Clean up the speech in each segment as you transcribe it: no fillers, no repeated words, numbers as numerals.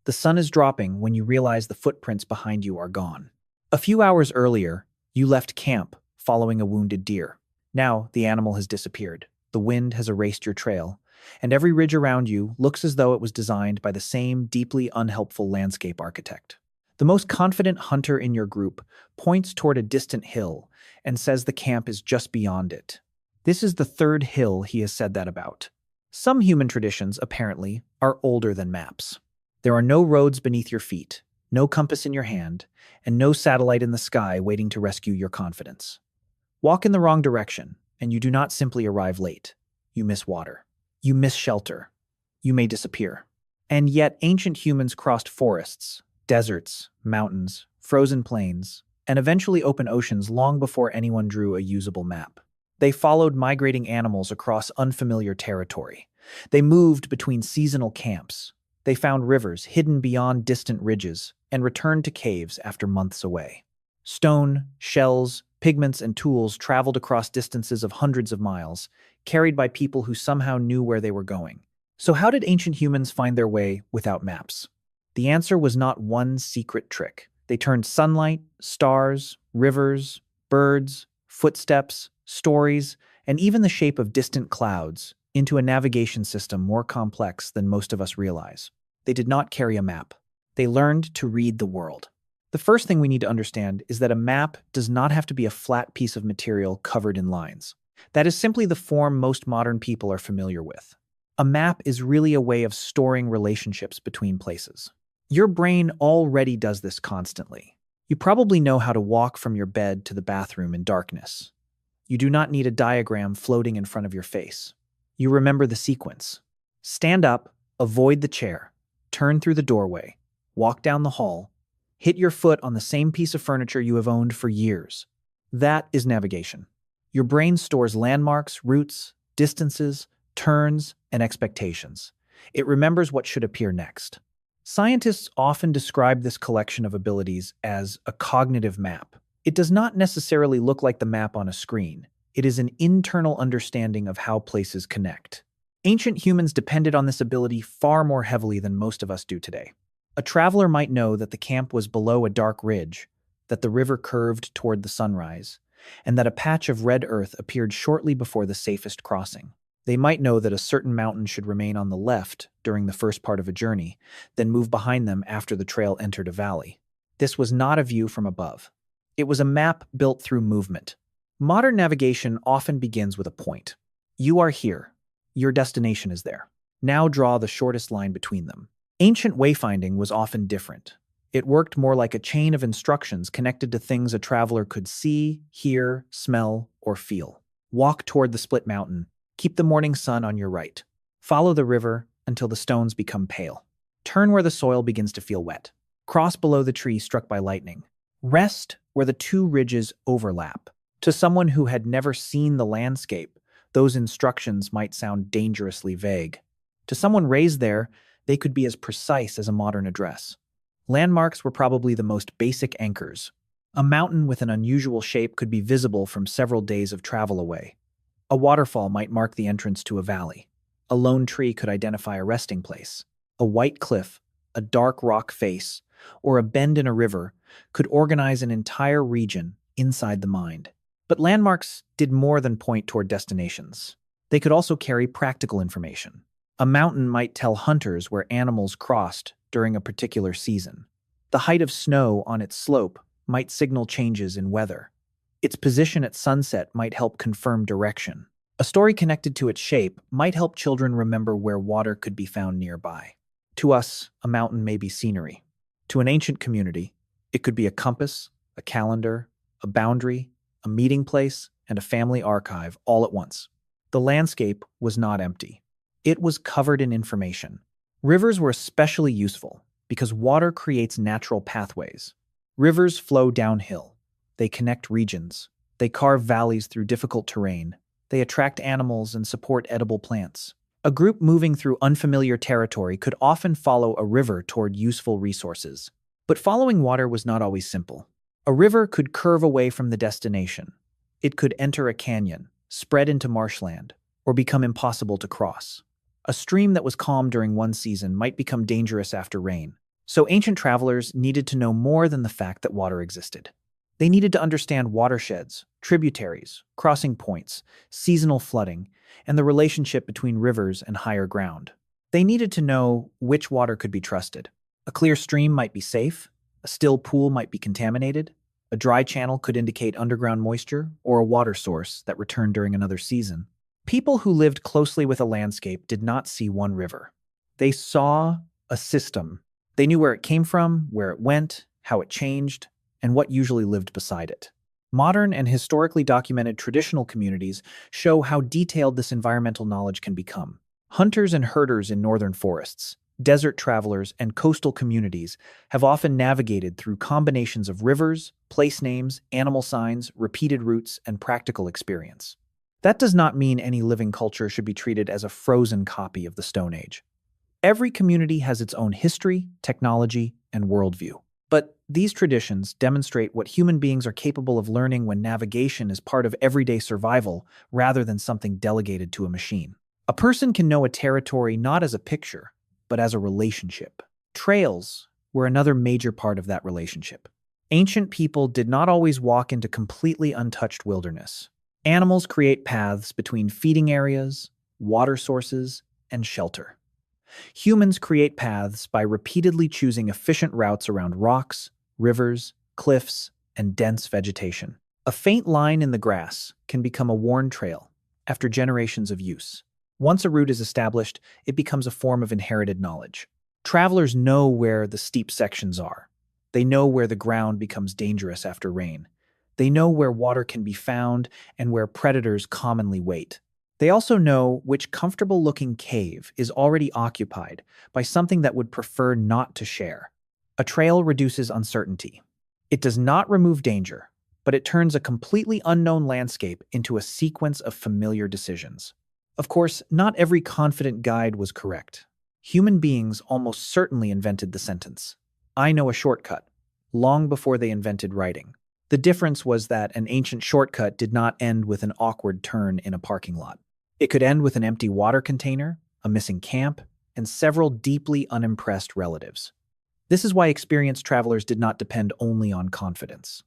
The sun is dropping when you realize the footprints behind you are gone. A few hours earlier, you left camp following a wounded deer. Now, the animal has disappeared. The wind has erased your trail, and every ridge around you looks as though it was designed by the same deeply unhelpful landscape architect. The most confident hunter in your group points toward a distant hill and says the camp is just beyond it. This is the third hill he has said that about. Some human traditions, apparently, are older than maps. There are no roads beneath your feet, no compass in your hand, and no satellite in the sky waiting to rescue your confidence. Walk in the wrong direction, and you do not simply arrive late. You miss water. You miss shelter. You may disappear. And yet ancient humans crossed forests, deserts, mountains, frozen plains, and eventually open oceans long before anyone drew a usable map. They followed migrating animals across unfamiliar territory. They moved between seasonal camps. They found rivers hidden beyond distant ridges and returned to caves after months away. Stone, shells, pigments, and tools traveled across distances of hundreds of miles, carried by people who somehow knew where they were going. So how did ancient humans find their way without maps? The answer was not one secret trick. They turned sunlight, stars, rivers, birds, footsteps, stories, and even the shape of distant clouds into a navigation system more complex than most of us realize. They did not carry a map. They learned to read the world. The first thing we need to understand is that a map does not have to be a flat piece of material covered in lines. That is simply the form most modern people are familiar with. A map is really a way of storing relationships between places. Your brain already does this constantly. You probably know how to walk from your bed to the bathroom in darkness. You do not need a diagram floating in front of your face. You remember the sequence. Stand up, avoid the chair, turn through the doorway, walk down the hall, hit your foot on the same piece of furniture you have owned for years. That is navigation. Your brain stores landmarks, routes, distances, turns, and expectations. It remembers what should appear next. Scientists often describe this collection of abilities as a cognitive map. It does not necessarily look like the map on a screen. It is an internal understanding of how places connect. Ancient humans depended on this ability far more heavily than most of us do today. A traveler might know that the camp was below a dark ridge, that the river curved toward the sunrise, and that a patch of red earth appeared shortly before the safest crossing. They might know that a certain mountain should remain on the left during the first part of a journey, then move behind them after the trail entered a valley. This was not a view from above. It was a map built through movement. Modern navigation often begins with a point. You are here. Your destination is there. Now draw the shortest line between them. Ancient wayfinding was often different. It worked more like a chain of instructions connected to things a traveler could see, hear, smell, or feel. Walk toward the split mountain. Keep the morning sun on your right. Follow the river until the stones become pale. Turn where the soil begins to feel wet. Cross below the tree struck by lightning. Rest where the two ridges overlap. To someone who had never seen the landscape, those instructions might sound dangerously vague. To someone raised there, they could be as precise as a modern address. Landmarks were probably the most basic anchors. A mountain with an unusual shape could be visible from several days of travel away. A waterfall might mark the entrance to a valley. A lone tree could identify a resting place. A white cliff, a dark rock face, or a bend in a river could organize an entire region inside the mind. But landmarks did more than point toward destinations. They could also carry practical information. A mountain might tell hunters where animals crossed during a particular season. The height of snow on its slope might signal changes in weather. Its position at sunset might help confirm direction. A story connected to its shape might help children remember where water could be found nearby. To us, a mountain may be scenery. To an ancient community, it could be a compass, a calendar, a boundary, a meeting place, and a family archive all at once. The landscape was not empty. It was covered in information. Rivers were especially useful because water creates natural pathways. Rivers flow downhill. They connect regions. They carve valleys through difficult terrain. They attract animals and support edible plants. A group moving through unfamiliar territory could often follow a river toward useful resources. But following water was not always simple. A river could curve away from the destination. It could enter a canyon, spread into marshland, or become impossible to cross. A stream that was calm during one season might become dangerous after rain. So ancient travelers needed to know more than the fact that water existed. They needed to understand watersheds, tributaries, crossing points, seasonal flooding, and the relationship between rivers and higher ground. They needed to know which water could be trusted. A clear stream might be safe, a still pool might be contaminated, a dry channel could indicate underground moisture or a water source that returned during another season. People who lived closely with a landscape did not see one river. They saw a system. They knew where it came from, where it went, how it changed, and what usually lived beside it. Modern and historically documented traditional communities show how detailed this environmental knowledge can become. Hunters and herders in northern forests, desert travelers, and coastal communities have often navigated through combinations of rivers, place names, animal signs, repeated routes, and practical experience. That does not mean any living culture should be treated as a frozen copy of the Stone Age. Every community has its own history, technology, and worldview. But these traditions demonstrate what human beings are capable of learning when navigation is part of everyday survival rather than something delegated to a machine. A person can know a territory not as a picture, but as a relationship. Trails were another major part of that relationship. Ancient people did not always walk into completely untouched wilderness. Animals create paths between feeding areas, water sources, and shelter. Humans create paths by repeatedly choosing efficient routes around rocks, rivers, cliffs, and dense vegetation. A faint line in the grass can become a worn trail after generations of use. Once a route is established, it becomes a form of inherited knowledge. Travelers know where the steep sections are. They know where the ground becomes dangerous after rain. They know where water can be found and where predators commonly wait. They also know which comfortable-looking cave is already occupied by something that would prefer not to share. A trail reduces uncertainty. It does not remove danger, but it turns a completely unknown landscape into a sequence of familiar decisions. Of course, not every confident guide was correct. Human beings almost certainly invented the sentence, "I know a shortcut," long before they invented writing. The difference was that an ancient shortcut did not end with an awkward turn in a parking lot. It could end with an empty water container, a missing camp, and several deeply unimpressed relatives. This is why experienced travelers did not depend only on confidence.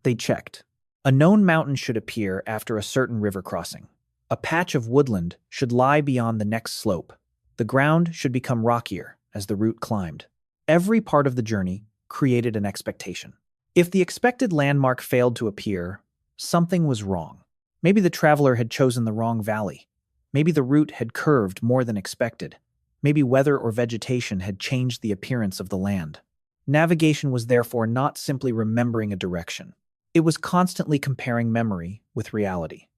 They checked. A known mountain should appear after a certain river crossing. A patch of woodland should lie beyond the next slope. The ground should become rockier as the route climbed. Every part of the journey created an expectation. If the expected landmark failed to appear, something was wrong. Maybe the traveler had chosen the wrong valley. Maybe the route had curved more than expected. Maybe weather or vegetation had changed the appearance of the land. Navigation was therefore not simply remembering a direction. It was constantly comparing memory with reality.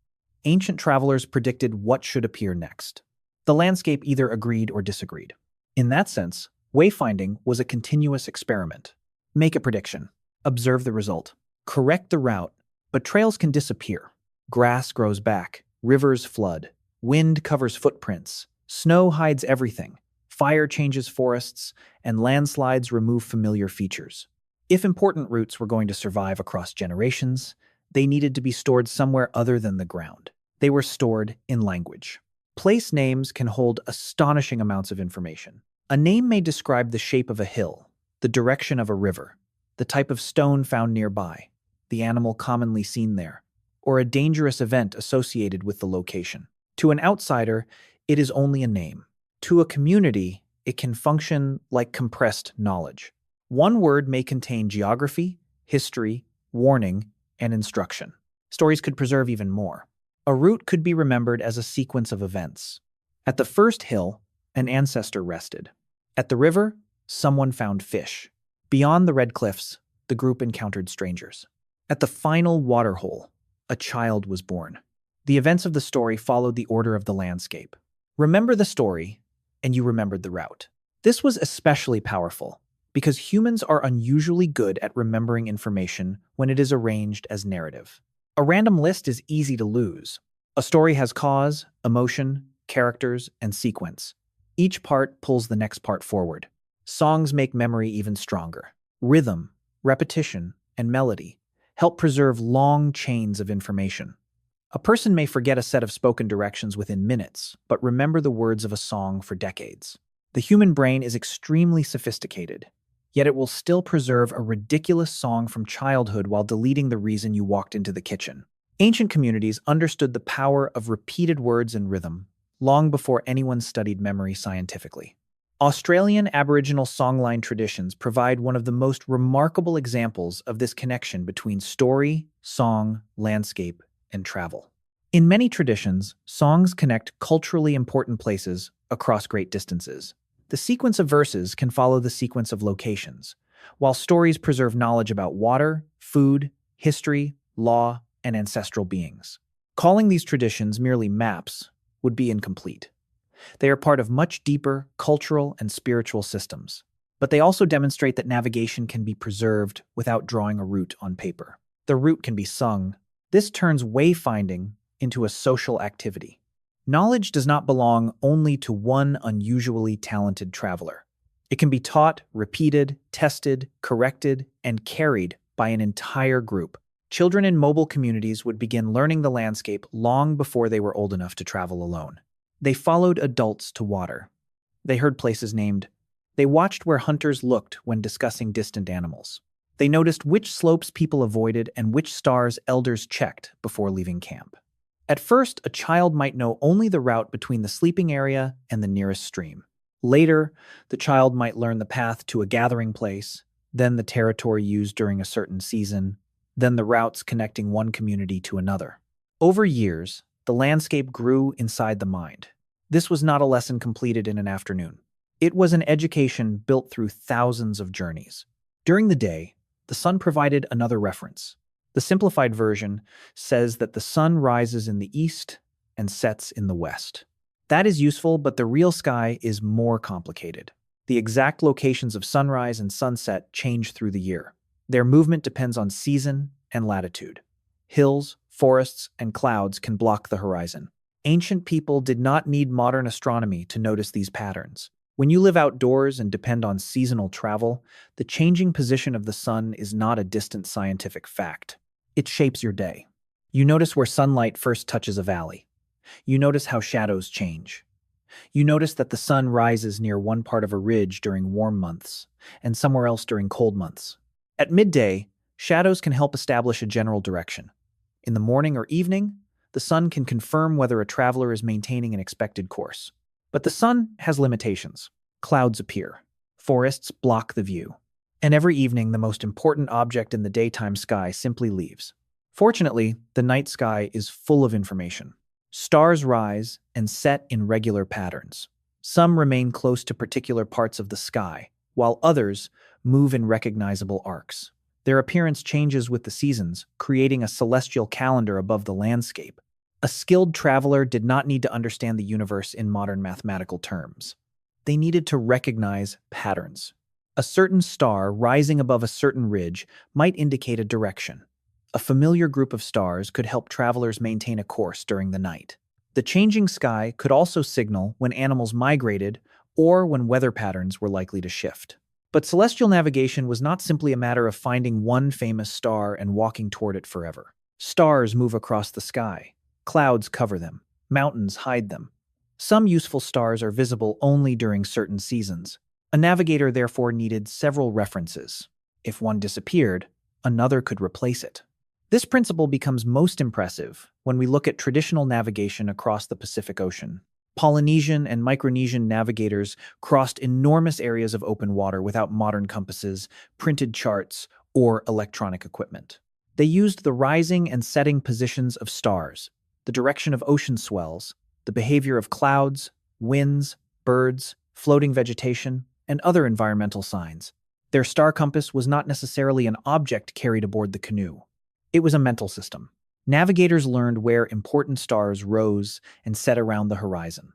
Ancient travelers predicted what should appear next. The landscape either agreed or disagreed. In that sense, wayfinding was a continuous experiment. Make a prediction. Observe the result. Correct the route, but trails can disappear. Grass grows back. Rivers flood. Wind covers footprints. Snow hides everything. Fire changes forests, and landslides remove familiar features. If important routes were going to survive across generations, they needed to be stored somewhere other than the ground. They were stored in language. Place names can hold astonishing amounts of information. A name may describe the shape of a hill, the direction of a river, the type of stone found nearby, the animal commonly seen there, or a dangerous event associated with the location. To an outsider, it is only a name. To a community, it can function like compressed knowledge. One word may contain geography, history, warning, and instruction. Stories could preserve even more. A route could be remembered as a sequence of events. At the first hill, an ancestor rested. At the river, someone found fish. Beyond the red cliffs, the group encountered strangers. At the final waterhole, a child was born. The events of the story followed the order of the landscape. Remember the story, and you remembered the route. This was especially powerful because humans are unusually good at remembering information when it is arranged as narrative. A random list is easy to lose. A story has cause, emotion, characters, and sequence. Each part pulls the next part forward. Songs make memory even stronger. Rhythm, repetition, and melody help preserve long chains of information. A person may forget a set of spoken directions within minutes, but remember the words of a song for decades. The human brain is extremely sophisticated, yet it will still preserve a ridiculous song from childhood while deleting the reason you walked into the kitchen. Ancient communities understood the power of repeated words and rhythm long before anyone studied memory scientifically. Australian Aboriginal songline traditions provide one of the most remarkable examples of this connection between story, song, landscape, and travel. In many traditions, songs connect culturally important places across great distances. The sequence of verses can follow the sequence of locations, while stories preserve knowledge about water, food, history, law, and ancestral beings. Calling these traditions merely maps would be incomplete. They are part of much deeper cultural and spiritual systems, but they also demonstrate that navigation can be preserved without drawing a route on paper. The route can be sung. This turns wayfinding into a social activity. Knowledge does not belong only to one unusually talented traveler. It can be taught, repeated, tested, corrected, and carried by an entire group. Children in mobile communities would begin learning the landscape long before they were old enough to travel alone. They followed adults to water. They heard places named. They watched where hunters looked when discussing distant animals. They noticed which slopes people avoided and which stars elders checked before leaving camp. At first, a child might know only the route between the sleeping area and the nearest stream. Later, the child might learn the path to a gathering place, then the territory used during a certain season, then the routes connecting one community to another. Over years, the landscape grew inside the mind. This was not a lesson completed in an afternoon. It was an education built through thousands of journeys. During the day, the sun provided another reference. The simplified version says that the sun rises in the east and sets in the west. That is useful, but the real sky is more complicated. The exact locations of sunrise and sunset change through the year. Their movement depends on season and latitude. Hills, forests, and clouds can block the horizon. Ancient people did not need modern astronomy to notice these patterns. When you live outdoors and depend on seasonal travel, the changing position of the sun is not a distant scientific fact. It shapes your day. You notice where sunlight first touches a valley. You notice how shadows change. You notice that the sun rises near one part of a ridge during warm months and somewhere else during cold months. At midday, shadows can help establish a general direction. In the morning or evening, the sun can confirm whether a traveler is maintaining an expected course. But the sun has limitations. Clouds appear. Forests block the view. And every evening, the most important object in the daytime sky simply leaves. Fortunately, the night sky is full of information. Stars rise and set in regular patterns. Some remain close to particular parts of the sky, while others move in recognizable arcs. Their appearance changes with the seasons, creating a celestial calendar above the landscape. A skilled traveler did not need to understand the universe in modern mathematical terms. They needed to recognize patterns. A certain star rising above a certain ridge might indicate a direction. A familiar group of stars could help travelers maintain a course during the night. The changing sky could also signal when animals migrated or when weather patterns were likely to shift. But celestial navigation was not simply a matter of finding one famous star and walking toward it forever. Stars move across the sky. Clouds cover them. Mountains hide them. Some useful stars are visible only during certain seasons. A navigator therefore needed several references. If one disappeared, another could replace it. This principle becomes most impressive when we look at traditional navigation across the Pacific Ocean. Polynesian and Micronesian navigators crossed enormous areas of open water without modern compasses, printed charts, or electronic equipment. They used the rising and setting positions of stars, the direction of ocean swells, the behavior of clouds, winds, birds, floating vegetation, and other environmental signs. Their star compass was not necessarily an object carried aboard the canoe. It was a mental system. Navigators learned where important stars rose and set around the horizon.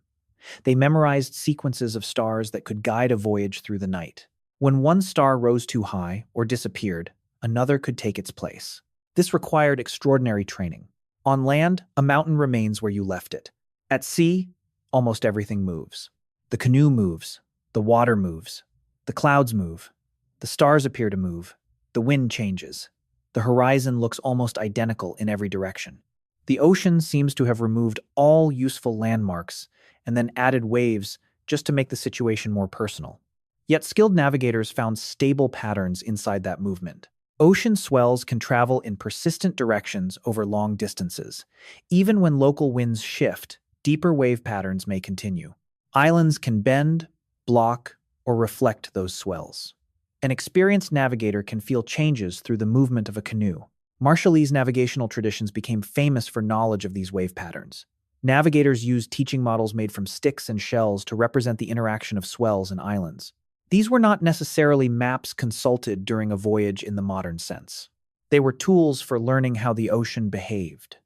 They memorized sequences of stars that could guide a voyage through the night. When one star rose too high or disappeared, another could take its place. This required extraordinary training. On land, a mountain remains where you left it. At sea, almost everything moves. The canoe moves. The water moves. The clouds move. The stars appear to move. The wind changes. The horizon looks almost identical in every direction. The ocean seems to have removed all useful landmarks and then added waves just to make the situation more personal. Yet skilled navigators found stable patterns inside that movement. Ocean swells can travel in persistent directions over long distances. Even when local winds shift, deeper wave patterns may continue. Islands can bend, block, or reflect those swells. An experienced navigator can feel changes through the movement of a canoe. Marshallese navigational traditions became famous for knowledge of these wave patterns. Navigators used teaching models made from sticks and shells to represent the interaction of swells and islands. These were not necessarily maps consulted during a voyage in the modern sense. They were tools for learning how the ocean behaved.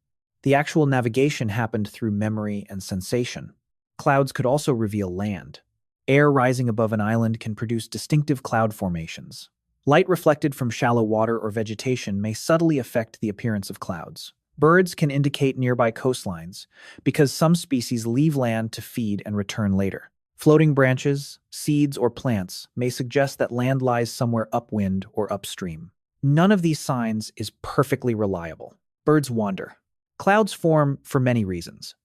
The actual navigation happened through memory and sensation. Clouds could also reveal land. Air rising above an island can produce distinctive cloud formations. Light reflected from shallow water or vegetation may subtly affect the appearance of clouds. Birds can indicate nearby coastlines because some species leave land to feed and return later. Floating branches, seeds, or plants may suggest that land lies somewhere upwind or upstream. None of these signs is perfectly reliable. Birds wander. Clouds form for many reasons.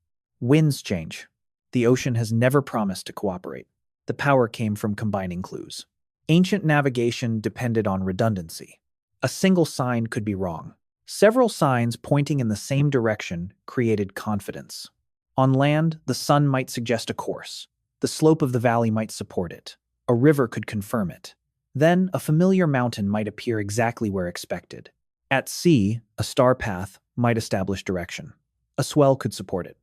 Winds change. The ocean has never promised to cooperate. The power came from combining clues. Ancient navigation depended on redundancy. A single sign could be wrong. Several signs pointing in the same direction created confidence. On land, the sun might suggest a course. The slope of the valley might support it. A river could confirm it. Then, a familiar mountain might appear exactly where expected. At sea, a star path might establish direction. A swell could support it.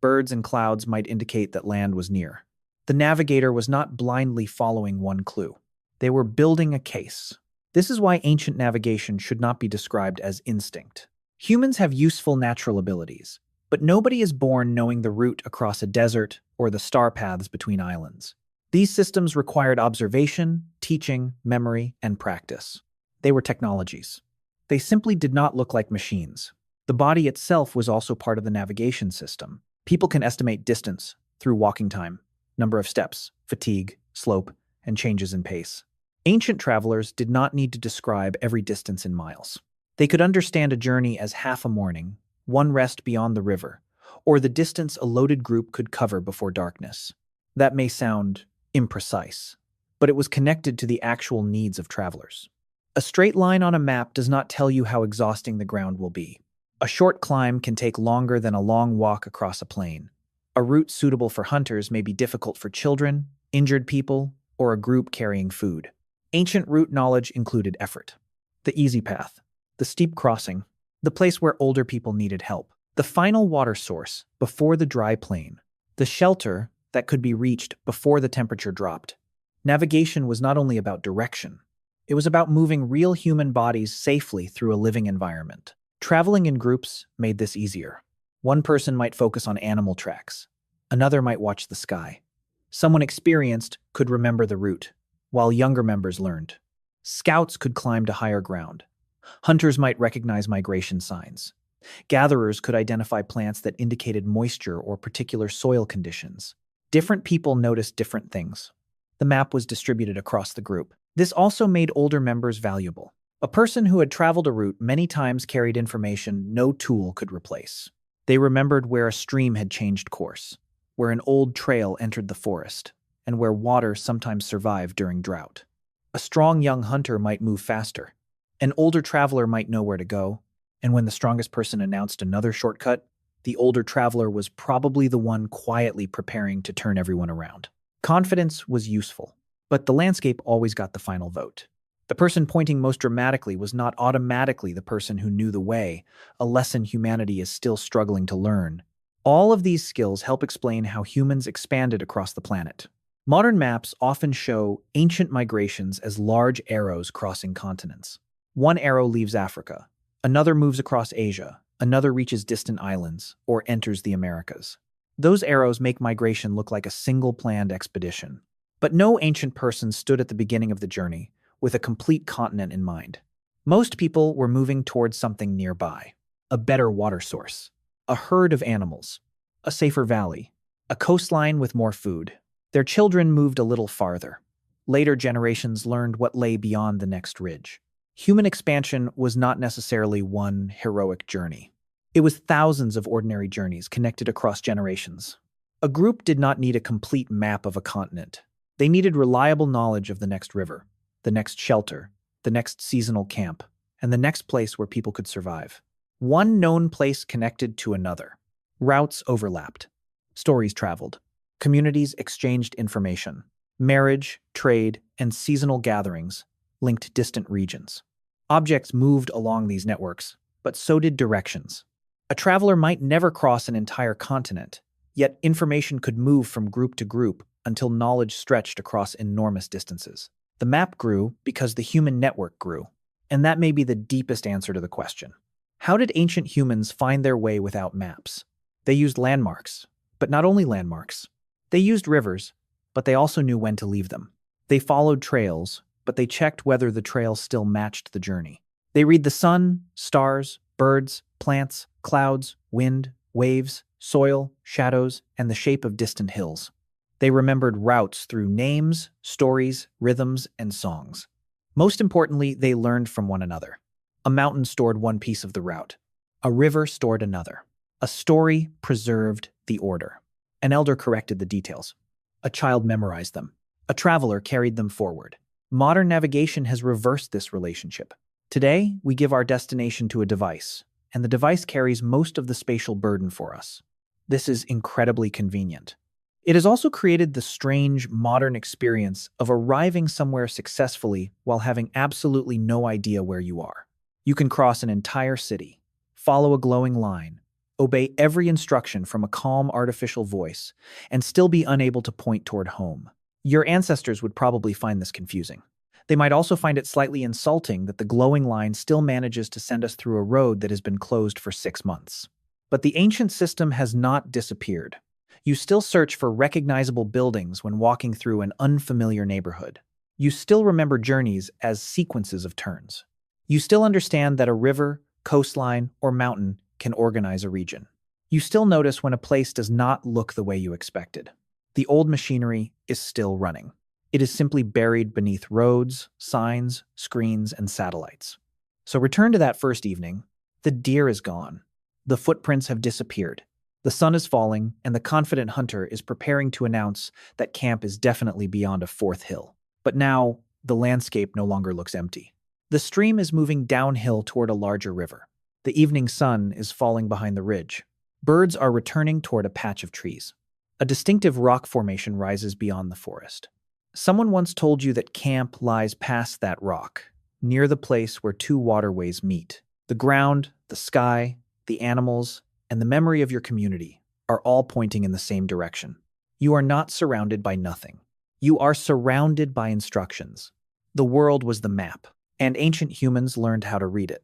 Birds and clouds might indicate that land was near. The navigator was not blindly following one clue. They were building a case. This is why ancient navigation should not be described as instinct. Humans have useful natural abilities, but nobody is born knowing the route across a desert or the star paths between islands. These systems required observation, teaching, memory, and practice. They were technologies. They simply did not look like machines. The body itself was also part of the navigation system. People can estimate distance through walking time, number of steps, fatigue, slope, and changes in pace. Ancient travelers did not need to describe every distance in miles. They could understand a journey as half a morning, one rest beyond the river, or the distance a loaded group could cover before darkness. That may sound imprecise, but it was connected to the actual needs of travelers. A straight line on a map does not tell you how exhausting the ground will be. A short climb can take longer than a long walk across a plain. A route suitable for hunters may be difficult for children, injured people, or a group carrying food. Ancient route knowledge included effort. The easy path, the steep crossing, the place where older people needed help, the final water source before the dry plain, the shelter that could be reached before the temperature dropped. Navigation was not only about direction, it was about moving real human bodies safely through a living environment. Traveling in groups made this easier. One person might focus on animal tracks, another might watch the sky. Someone experienced could remember the route, while younger members learned. Scouts could climb to higher ground. Hunters might recognize migration signs. Gatherers could identify plants that indicated moisture or particular soil conditions. Different people noticed different things. The map was distributed across the group. This also made older members valuable. A person who had traveled a route many times carried information no tool could replace. They remembered where a stream had changed course, where an old trail entered the forest, and where water sometimes survived during drought. A strong young hunter might move faster. An older traveler might know where to go, and when the strongest person announced another shortcut, the older traveler was probably the one quietly preparing to turn everyone around. Confidence was useful, but the landscape always got the final vote. The person pointing most dramatically was not automatically the person who knew the way, a lesson humanity is still struggling to learn. All of these skills help explain how humans expanded across the planet. Modern maps often show ancient migrations as large arrows crossing continents. One arrow leaves Africa, another moves across Asia, another reaches distant islands, or enters the Americas. Those arrows make migration look like a single planned expedition. But no ancient person stood at the beginning of the journey with a complete continent in mind. Most people were moving towards something nearby, a better water source, a herd of animals, a safer valley, a coastline with more food. Their children moved a little farther. Later generations learned what lay beyond the next ridge. Human expansion was not necessarily one heroic journey. It was thousands of ordinary journeys connected across generations. A group did not need a complete map of a continent. They needed reliable knowledge of the next river, the next shelter, the next seasonal camp, and the next place where people could survive. One known place connected to another. Routes overlapped. Stories traveled. Communities exchanged information. Marriage, trade, and seasonal gatherings linked distant regions. Objects moved along these networks, but so did directions. A traveler might never cross an entire continent, yet information could move from group to group until knowledge stretched across enormous distances. The map grew because the human network grew, and that may be the deepest answer to the question. How did ancient humans find their way without maps? They used landmarks, but not only landmarks. They used rivers, but they also knew when to leave them. They followed trails, but they checked whether the trails still matched the journey. They read the sun, stars, birds, plants, clouds, wind, waves, soil, shadows, and the shape of distant hills. They remembered routes through names, stories, rhythms, and songs. Most importantly, they learned from one another. A mountain stored one piece of the route. A river stored another. A story preserved the order. An elder corrected the details. A child memorized them. A traveler carried them forward. Modern navigation has reversed this relationship. Today, we give our destination to a device, and the device carries most of the spatial burden for us. This is incredibly convenient. It has also created the strange, modern experience of arriving somewhere successfully while having absolutely no idea where you are. You can cross an entire city, follow a glowing line, obey every instruction from a calm artificial voice, and still be unable to point toward home. Your ancestors would probably find this confusing. They might also find it slightly insulting that the glowing line still manages to send us through a road that has been closed for 6 months. But the ancient system has not disappeared. You still search for recognizable buildings when walking through an unfamiliar neighborhood. You still remember journeys as sequences of turns. You still understand that a river, coastline, or mountain can organize a region. You still notice when a place does not look the way you expected. The old machinery is still running. It is simply buried beneath roads, signs, screens, and satellites. So return to that first evening. The deer is gone. The footprints have disappeared. The sun is falling, and the confident hunter is preparing to announce that camp is definitely beyond a fourth hill. But now, the landscape no longer looks empty. The stream is moving downhill toward a larger river. The evening sun is falling behind the ridge. Birds are returning toward a patch of trees. A distinctive rock formation rises beyond the forest. Someone once told you that camp lies past that rock, near the place where two waterways meet. The ground, the sky, the animals, and the memory of your community are all pointing in the same direction. You are not surrounded by nothing. You are surrounded by instructions. The world was the map, and ancient humans learned how to read it.